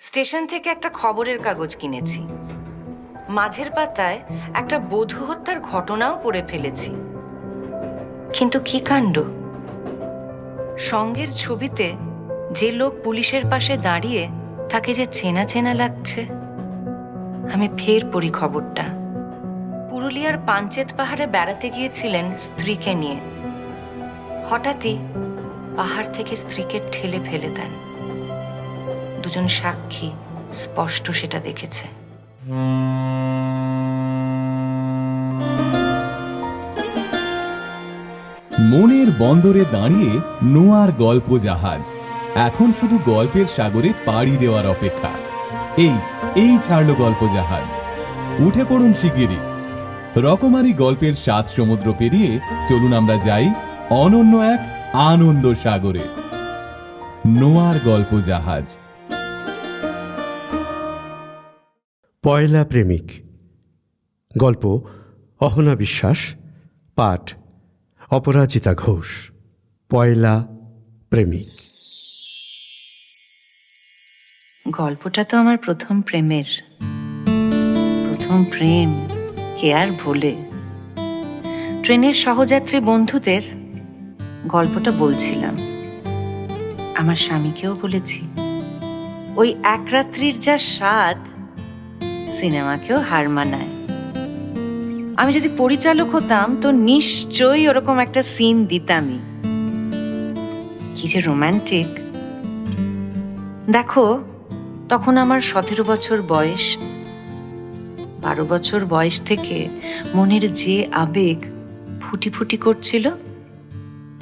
Station থেকে একটা খবরের কাগজ কিনেছি। মাঝের পাতায় একটা বধূ হত্যার ঘটনাও পড়ে ফেলেছি। কিন্তু কি কাণ্ড, সঙ্গের ছবিতে যে লোক পুলিশের পাশে দাঁড়িয়ে তাকে যে চেনা চেনা লাগছে। আমি ফের পড়ি খবরটা। পুরুলিয়ার পাঞ্চেত পাহাড়ে বেড়াতে গিয়েছিলেন স্ত্রীকে নিয়ে। হঠাৎই পাহাড় থেকে স্ত্রীকে ঠেলে ফেলে দেন। দুজন সাক্ষী স্পষ্ট সেটা দেখেছে। মনের বন্দরে দাঁড়িয়ে নোয়ার গল্প জাহাজ এখন শুধু গল্পের সাগরে পাড়ি দেওয়ার অপেক্ষা। এই ছাড়লো গল্প জাহাজ। উঠে পড়ুন শিগগিরই। রকমারি গল্পের 7 সমুদ্র পেরিয়ে চলুন আমরা যাই অনন্য এক আনন্দ সাগরে। নোয়ার গল্প জাহাজ। পয়লা প্রেমিক। গল্প অহনা বিশ্বাস। পাঠ অপরাজিতা ঘোষ। পয়লা প্রেমিক। গল্পটা তো আমার প্রথম প্রেমের। প্রথম প্রেম কে আর ভোলে। ট্রেনের সহযাত্রী বন্ধুদের গল্পটা বলছিলাম, আমার স্বামীকেও বলেছি। ওই এক রাত্রির যা স্বাদ সিনেমাকেও হার মানায়। আমি যদি পরিচালক হতাম তো নিশ্চয়ই ওরকম একটা সিন দিতামই। কি যে রোম্যান্টিক। দেখো, তখন আমার 17 বছর বয়স। 12 বছর বয়স থেকে মনের যে আবেগ ফুটি ফুটি করছিল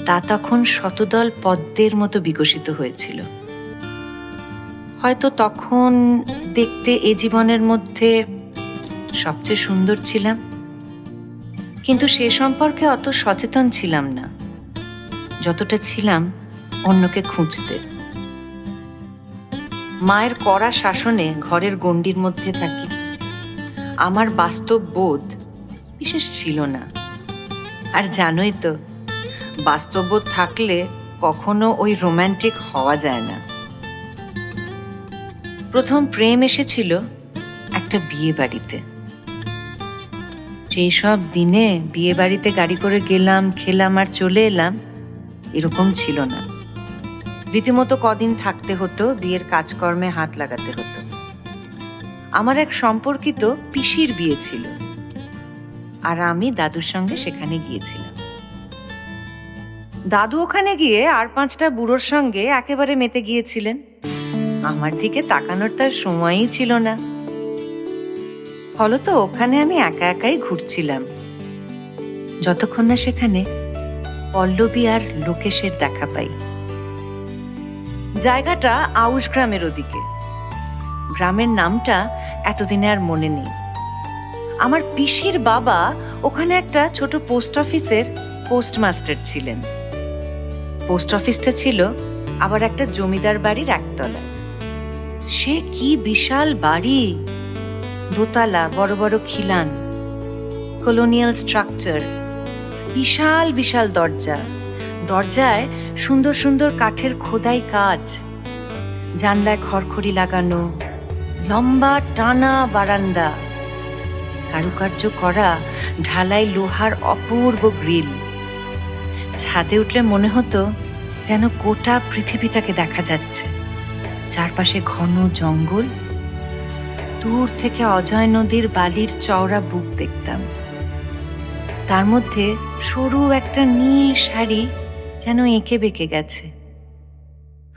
তা তখন শতদল পদ্মের মতো বিকশিত হয়েছিল। হয়তো তখন দেখতে এ জীবনের মধ্যে সবচেয়ে সুন্দর ছিলাম, কিন্তু সে সম্পর্কে অত সচেতন ছিলাম না যতটা ছিলাম অন্যকে খুঁজতে। মায়ের কড়া শাসনে ঘরের গণ্ডির মধ্যে থাকি। আমার বাস্তব বোধ বিশেষ ছিল না। আর জানোই তো, বাস্তব বোধ থাকলে কখনো ওই রোম্যান্টিক হওয়া যায় না। প্রথম প্রেম এসেছিল একটা বিয়ে বাড়িতে। সেই সব দিনে বিয়ে বাড়িতে গাড়ি করে গেলাম, খেলাম আর চলে এলাম, এরকম ছিল না। রীতিমতো কদিন থাকতে হতো, বিয়ের কাজকর্মে হাত লাগাতে হতো। আমার এক সম্পর্কিত পিসির বিয়ে ছিল, আর আমি দাদুর সঙ্গে সেখানে গিয়েছিলাম। দাদু ওখানে গিয়ে আর 5টা বুড়োর সঙ্গে একেবারে মেতে গিয়েছিলেন। আমার দিকে তাকানোর তার সময়ই ছিল না। ফলত ওখানে আমি একা একাই ঘুরছিলাম, যতক্ষণ না সেখানে পল্লবী আর লোকেশের দেখা পাই। জায়গাটা আউশ গ্রামের ওদিকে। গ্রামের নামটা এতদিনে আর মনে নেই। আমার পিসির বাবা ওখানে একটা ছোট পোস্ট অফিসের পোস্টমাস্টার ছিলেন। পোস্ট অফিসটা ছিল আবার একটা জমিদার বাড়ির একতলা। সে কি বিশাল বাড়ি! দোতলা, বড় বড় খিলান, কলোনিয়াল স্ট্রাকচার, বিশাল বিশাল দরজা। দরজায় সুন্দর সুন্দর কাঠের খোদাই কাজ, জানলায় খড়খড়ি লাগানো, লম্বা টানা বারান্দা, কারুকার্য করা ঢালাই লোহার অপূর্ব গ্রিল। ছাদে উঠলে মনে হতো যেন গোটা পৃথিবীটাকে দেখা যাচ্ছে। চারপাশে ঘন জঙ্গল, দূর থেকে অজয় নদীর বালির চওড়া বুক দেখতাম। তার মধ্যে সরু একটা নীল শাড়ি যেন এঁকে বেঁকে গেছে।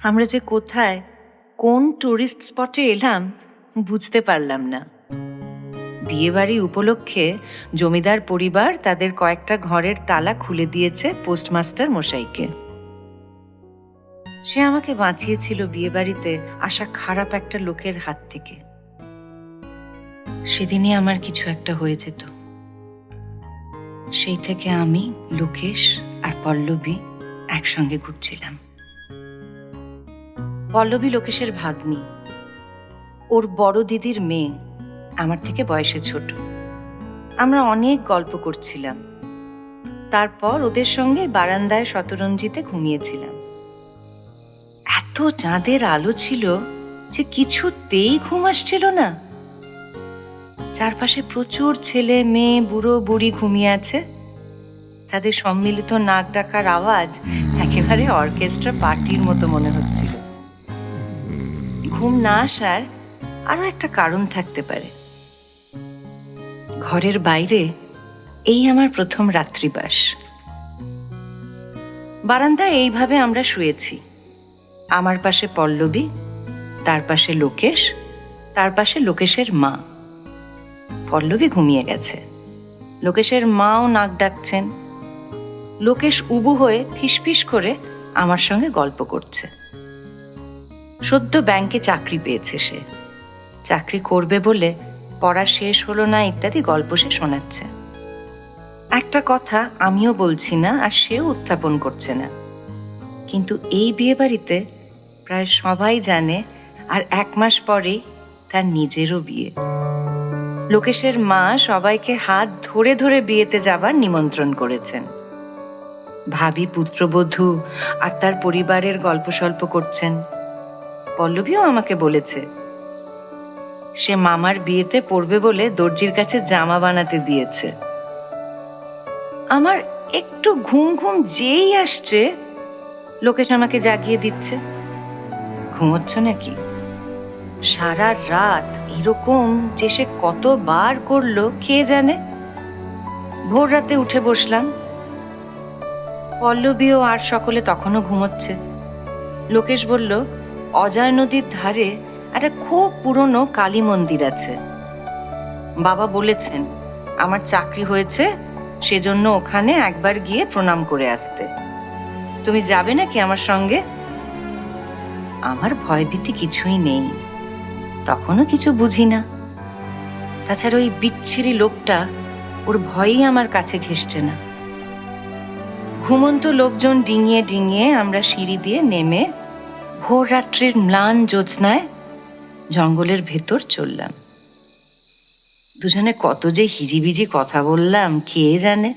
আমরা যে কোথায়, কোন টুরিস্ট স্পটে এলাম বুঝতে পারলাম না। বিয়েবাড়ি উপলক্ষে জমিদার পরিবার তাদের কয়েকটা ঘরের তালা খুলে দিয়েছে পোস্টমাস্টার মশাইকে। সে আমাকে বাঁচিয়েছিল বিয়েবাড়িতে আসা খারাপ একটা লোকের হাত থেকে। সেদিনই আমার কিছু একটা হয়ে যেত। সেই থেকে আমি, লোকেশ আর পল্লবী একসঙ্গে ঘুরছিলাম। পল্লবী লোকেশের ভাগ্নি, ওর বড় দিদির মেয়ে, আমার থেকে বয়সে ছোট। আমরা অনেক গল্প করছিলাম। তারপর ওদের সঙ্গে বারান্দায় শতরঞ্জিতে ঘুমিয়েছিলাম। এত চাঁদের আলো ছিল যে কিছুতেই ঘুম আসছিল না। চারপাশে প্রচুর ছেলে মেয়ে বুড়ো বুড়ি ঘুমিয়ে আছে। তাদের সম্মিলিত নাক ডাকার আওয়াজ একেবারে অর্কেস্ট্রা পার্টির মতো মনে হচ্ছিল। ঘুম না আসার আরো একটা কারণ থাকতে পারে। ঘরের বাইরে এই আমার প্রথম রাত্রিবাস। বারান্দায় এইভাবে আমরা শুয়েছি। আমার পাশে পল্লবী, তার পাশে লোকেশ, তার পাশে লোকেশের মা। পল্লবী ঘুমিয়ে গেছে, লোকেশের মাও নাক ডাকছেন। লোকেশ উবু হয়ে ফিসফিস করে আমার সঙ্গে গল্প করছে। সদ্য ব্যাংকে চাকরি পেয়েছে সে, চাকরি করবে বলে পড়া শেষ হলো না ইত্যাদি গল্প সে শোনাচ্ছে। একটা কথা আমিও বলছি না আর সেও উত্থাপন করছে না, কিন্তু এই বিয়ে বাড়িতে প্রায় সবাই জানে, আর 1 মাস পরেই তার নিজেরও বিয়ে। লোকেশের মা সবাইকে হাত ধরে ধরে বিয়েতে যাবার নিমন্ত্রণ করেছেন। ভাবি পুত্রবধূ আর তার পরিবারের গল্প সল্প করছেন। পল্লবীও আমাকে বলেছে সে মামার বিয়েতে পড়বে বলে দর্জির কাছে জামা বানাতে দিয়েছে। আমার একটু ঘুম ঘুম যেই আসছে, লোকেশ আমাকে জাগিয়ে দিচ্ছে। ঘুমোচ্ছ নাকি? সারা রাত এরকম যে সে কতবার করলো কে জানে। ভোর রাতে উঠে বসলাম। পল্লবীও আর সকলে তখনও ঘুমোচ্ছে। লোকেশ বলল অজয় নদীর ধারে একটা খুব পুরনো কালী মন্দির আছে। বাবা বলেছেন আমার চাকরি হয়েছে, সেজন্য ওখানে একবার গিয়ে প্রণাম করে আসতে। তুমি যাবে নাকি আমার সঙ্গে? আমার ভয়ভীতি কিছুই নেই, তখনও কিছু বুঝি না। তাছাড়া ওই বিচ্ছিরি লোকটা, ওর ভয়ই আমার কাছে ঘেঁষছে না। ঘুমন্ত লোকজন ডিঙিয়ে ডিঙিয়ে আমরা সিঁড়ি দিয়ে নেমে ভোর রাত্রির ম্লান জ্যোৎস্নায় জঙ্গলের ভেতর চললাম। দুজনে কত যে হিজিবিজি কথা বললাম কে জানে।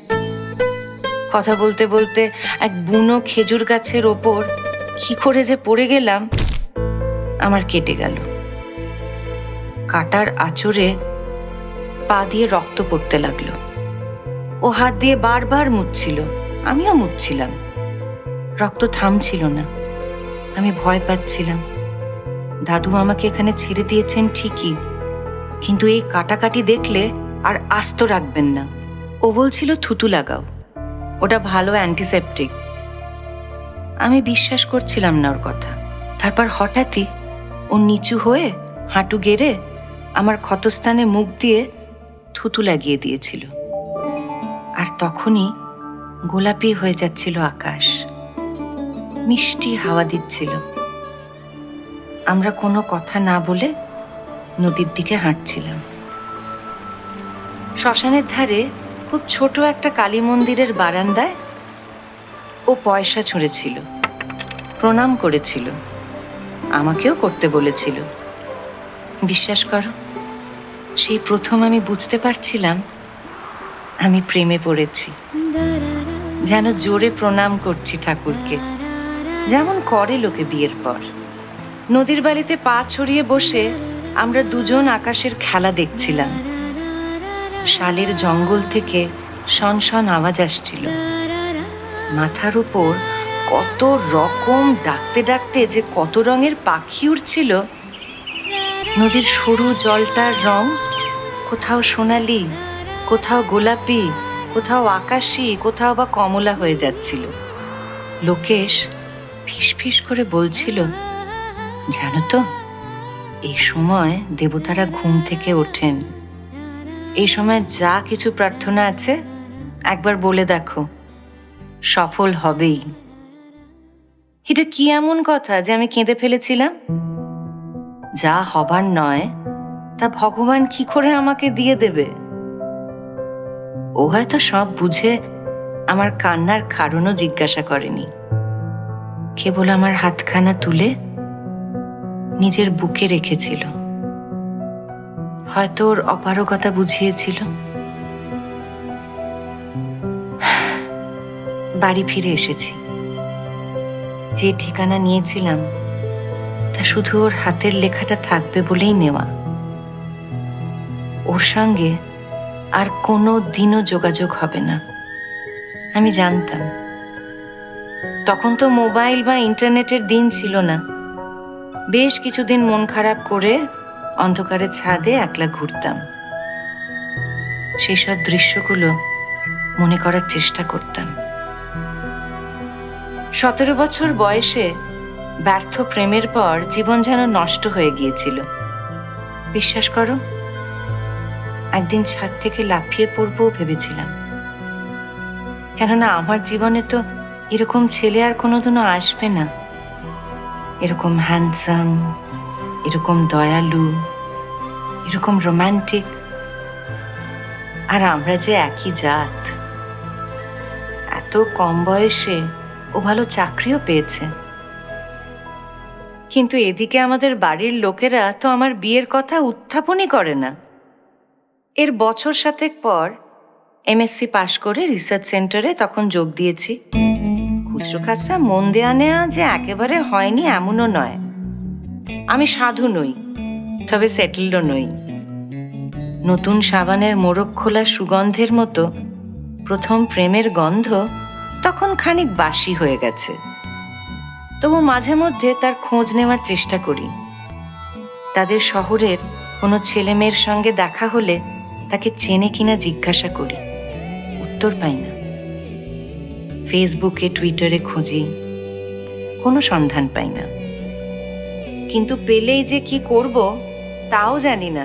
কথা বলতে বলতে এক বুনো খেজুর গাছের ওপর কি করে যে পড়ে গেলাম, আমার কেটে গেল। কাটার আঁচড়ে পা দিয়ে রক্ত পড়তে লাগলো। ও হাত দিয়ে বারবার মুছছিল, আমিও মুছছিলাম। রক্ত থামছিল না, আমি ভয় পাচ্ছিলাম। দাদু আমাকে এখানে ছেড়ে দিয়েছেন ঠিকই, কিন্তু এই কাটাকাটি দেখলে আর আস্ত রাখবেন না। ও বলছিল থুতু লাগাও, ওটা ভালো অ্যান্টিসেপটিক। আমি বিশ্বাস করছিলাম না ওর কথা। তারপর হঠাৎই ও নিচু হয়ে হাঁটু গেড়ে আমার ক্ষতস্থানে মুখ দিয়ে থুতু লাগিয়ে দিয়েছিল। আর তখনই গোলাপি হয়ে যাচ্ছিল আকাশ, মিষ্টি হাওয়া দিচ্ছিল। আমরা কোনো কথা না বলে নদীর দিকে হাঁটছিলাম। শ্মশানের ধারে খুব ছোট একটা কালী মন্দিরের বারান্দায় ও পয়সা ছুঁড়েছিল, প্রণাম করেছিল, আমাকেও করতে বলেছিল। বিশ্বাস করো, সেই প্রথম আমি বুঝতে পারছিলাম আমি প্রেমে পড়েছি। যেন জোরে প্রণাম করছি ঠাকুরকে, যেমন করে লোকে বিয়ের পর। নদীর বালিতে পা ছড়িয়ে বসে আমরা দুজন আকাশের খেলা দেখছিলাম। শালের জঙ্গল থেকে শনশন আওয়াজ আসছিল। মাথার উপর কত রকম ডাকতে ডাকতে যে কত রঙের পাখি উড়ছিল। নদীর সরু জলটার রং কোথাও সোনালি, কোথাও গোলাপি, কোথাও আকাশি, কোথাও বা কমলা হয়ে যাচ্ছিল। লোকেশ ফিসফিস করে বলছিল, জানো তো, এই সময় দেবতারা ঘুম থেকে ওঠেন। এই সময় যা কিছু প্রার্থনা আছে একবার বলে দেখো, সফল হবেই। এটা কি এমন কথা যে আমি কেঁদে ফেলেছিলাম? যা হবার নয় তা ভগবান কি করে আমাকে দিয়ে দেবে? ও হয়তো সব বুঝে আমার কান্নার কারণও জিজ্ঞাসা করেনি। কেবল আমার হাতখানা তুলে নিজের বুকে রেখেছিল। হয়তো ওর অপারগতা বুঝিয়েছিল। বাড়ি ফিরে এসেছি। যে ঠিকানা নিয়েছিলাম তা তা শুধু ওর হাতের লেখাটা থাকবে বলেই নেওয়া। ওর সঙ্গে আর কোনো দিনও যোগাযোগ হবে না, আমি জানতাম। তখন তো মোবাইল বা ইন্টারনেটের দিন ছিল না। বেশ কিছুদিন মন খারাপ করে অন্ধকারে ছাদে একলা ঘুরতাম। সেসব দৃশ্যগুলো মনে করার চেষ্টা করতাম। 17 বছর বয়সে ব্যর্থ প্রেমের পর জীবন যেন নষ্ট হয়ে গিয়েছিল। বিশ্বাস করো, একদিন ছাদ থেকে লাফিয়ে পড়বো ভেবেছিলাম। কেননা আমার জীবনে তো এরকম ছেলে আর কোনোদিনও আসবে না। এরকম হ্যান্ডসাম, এরকম দয়ালু, এরকম রোমান্টিক। আর আমরা যে একই জাত। এত কম বয়সে ও ভালো চাকরিও পেয়েছে। কিন্তু এদিকে আমাদের বাড়ির লোকেরা তো আমার বিয়ের কথা উত্থাপনই করে না। এর বছর 7 পর এমএসসি পাশ করে রিসার্চ সেন্টারে তখন যোগ দিয়েছি। খুচরো খাচরা মন দেয়া নেয়া যে একেবারে হয়নি এমনও নয়। আমি সাধু নই, তবে সেটেলডও নই। নতুন সাবানের মোড়ক খোলা সুগন্ধের মতো প্রথম প্রেমের গন্ধ তখন খানিক বাসি হয়ে গেছে। তবু মাঝে মধ্যে তার খোঁজ নেওয়ার চেষ্টা করি। তাদের শহরের কোনো ছেলে মেয়ের সঙ্গে দেখা হলে তাকে চেনে কিনা জিজ্ঞাসা করি, উত্তর পাই না। ফেসবুকে টুইটারে খুঁজি, কোনো সন্ধান পাই না। কিন্তু পেলেই যে কি করব তাও জানি না।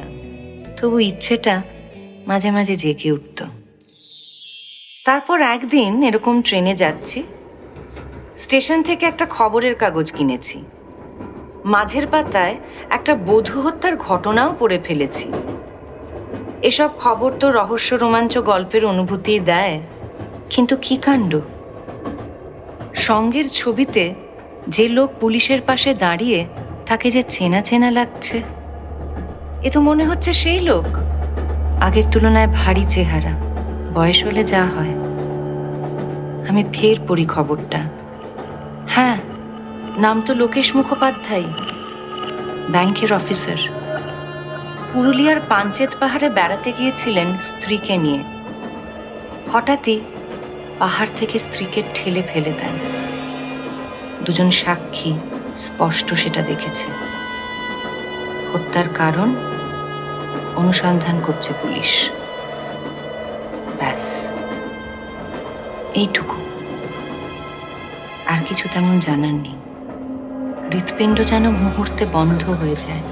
তবু ইচ্ছেটা মাঝে মাঝে জেগে উঠত। তারপর একদিন এরকম ট্রেনে যাচ্ছি, স্টেশন থেকে একটা খবরের কাগজ কিনেছি। মাঝের পাতায় একটা বধূ হত্যার ঘটনাও পড়ে ফেলেছি। এসব খবর তো রহস্য রোমাঞ্চ গল্পের অনুভূতি দেয়, কিন্তু কি কাণ্ড! সঙ্গের ছবিতে যে লোক পুলিশের পাশে দাঁড়িয়ে তাকে যে চেনা চেনা লাগছে, এ তো মনে হচ্ছে সেই লোক। আগের তুলনায় ভারী চেহারা, বয়স হলে যা হয়। আমি ফের পড়ি খবরটা। হ্যাঁ, নাম তো লোকেশ মুখোপাধ্যায়, ব্যাংকের অফিসার। পুরুলিয়ার পাঞ্চেত পাহাড়ে বেড়াতে গিয়েছিলেন স্ত্রীকে নিয়ে। হঠাৎই পাহাড় থেকে স্ত্রীকে ঠেলে ফেলে দেন। দুজন সাক্ষী স্পষ্ট সেটা দেখেছে। হত্যার কারণ অনুসন্ধান করছে পুলিশ। ব্যাস, এইটুকু। আর কিছু তেমন জানার নেই। হৃৎপিণ্ড যেন মুহূর্তে বন্ধ হয়ে যায়।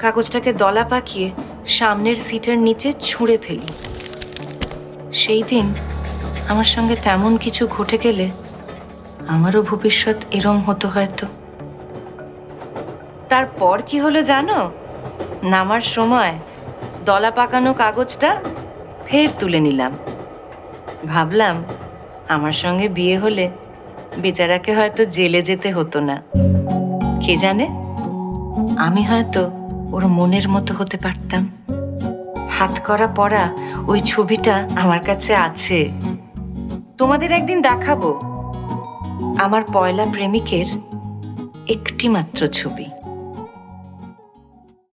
কাগজটাকে দলা পাকিয়ে সামনের সিটের নিচে ছুঁড়ে ফেলি। সেই দিন আমার সঙ্গে তেমন কিছু ঘটে গেলে আমারও ভবিষ্যৎ এরম হতো হয়তো। তারপর কি হলো জানো? নামার সময় দলা পাকানো কাগজটা ফের তুলে নিলাম। ভাবলাম আমার সঙ্গে বিয়ে হলে বেচারাকে হয়তো জেলে যেতে হতো না। কে জানে, আমি হয়তো ওর মনের মতো হতে পারতাম। হাত করা পড়া ওই ছবিটা আমার কাছে আছে। তোমাদের একদিন দেখাবো আমার পয়লা প্রেমিকের একটি মাত্র ছবি।